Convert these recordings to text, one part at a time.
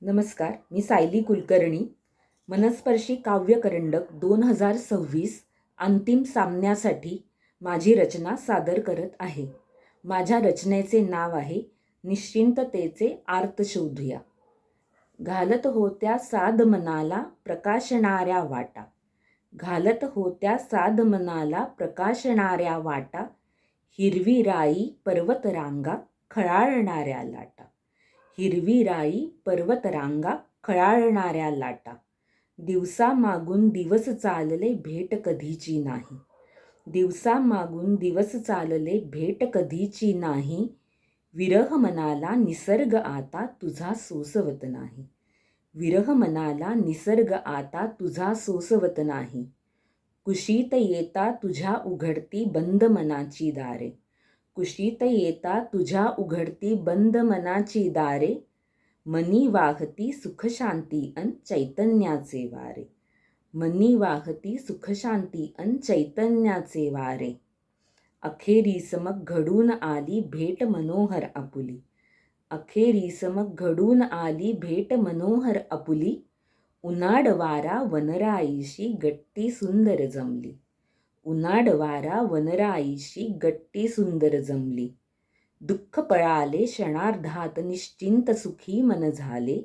नमस्कार, मी सायली कुलकर्णी. मनस्पर्शी काव्यकरंडक 2026 अंतिम सामन्यासाठी माझी रचना सादर करत आहे. माझ्या रचनेचे नाव आहे निश्चिंततेचे आर्त शोधूया. घालत होत्या साध मनाला प्रकाशणाऱ्या वाटा, घालत होत्या साध मनाला प्रकाशणाऱ्या वाटा, हिरवी राई पर्वतरांगा खळाळणाऱ्या लाटा, हिरवी राई पर्वतरांगा खळाळणाऱ्या लाटा. दिवसा मागून दिवस चालले भेट कधीची नाही, दिवसा मागून दिवस चालले भेट कधीची नाही. विरह मनाला निसर्ग आता तुझा सोसवत नाही, विरह मनाला निसर्ग आता तुझा सोसवत नाही. कुशीत येता तुझ्या उघडती बंद मनाची दारे, कुशीत येता तुझ्या उघडती बंद मनाची दारे. मनी वाहती सुखशांती अन चैतन्याचे वारे, मनी वाहती सुखशांती अन चैतन्याचे वारे. अखेरीस मग घडून आली भेट मनोहर आपुली, अखेरीस मग घडून आली भेट मनोहर आपुली. उनाड वारा वनराईशी गट्टी सुंदर जमली, उनाड वारा वनराईशी गट्टी सुंदर जमली. दुःख पळाले क्षणार्धात निश्चिंत सुखी मन झाले,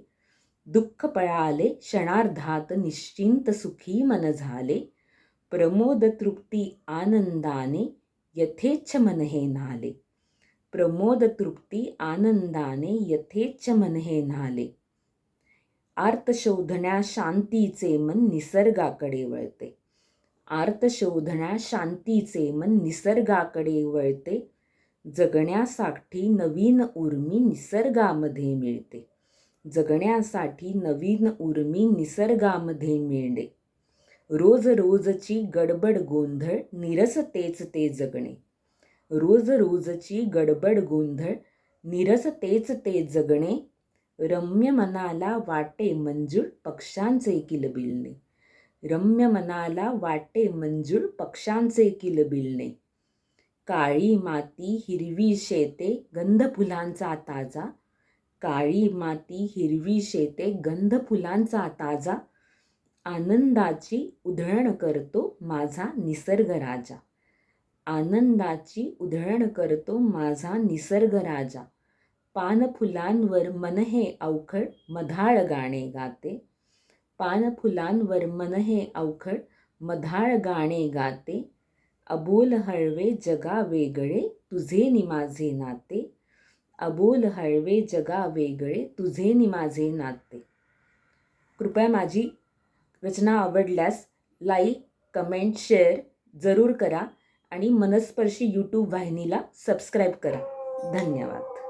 दुःख पळाले क्षणार्धात निश्चिंत सुखी मन झाले. प्रमोद तृप्ती आनंदाने यथेच्छ मन हे न्हाले, प्रमोद तृप्ती आनंदाने यथेच्छ मन हे न्हाले. आर्त शोधण्या शांतीचे मन निसर्गाकडे वळते, आर्त शोधण्या शांतीचे मन निसर्गाकडे वळते. जगण्यासाठी नवीन उर्मी निसर्गामध्ये मिळते, जगण्यासाठी नवीन उर्मी निसर्गामध्ये मिळते. रोज रोजची गडबड गोंधळ निरस तेच ते जगणे, रोज रोजची गडबड गोंधळ निरस तेच ते जगणे. रम्य मनाला वाटे मंजूळ पक्ष्यांचे किलबिलणे, रम्य मनाला वाटे मंजूळ पक्ष्यांचे किलबिलणे. काळी माती हिरवी शेते गंध फुलांचा ताजा, काळी माती हिरवी शेते गंध फुलांचा ताजा. आनंदाची उधळण करतो माझा निसर्ग राजा, आनंदाची उधळण करतो माझा निसर्ग राजा. पानफुलांवर मन हे अवखळ मधाळ गाणे गाते, पानफुलांवर मन हे अवखळ मधाळ गाणे गाते. अबोल हळवे जगा वेगळे तुझे नि माझे नाते, अबोल हळवे जगा वेगळे तुझे नि माझे नाते. कृपया माझी रचना आवडल्यास लाईक, कमेंट, शेअर जरूर करा आणि मनस्पर्शी यूट्यूब वाहिनीला सबस्क्राईब करा. धन्यवाद.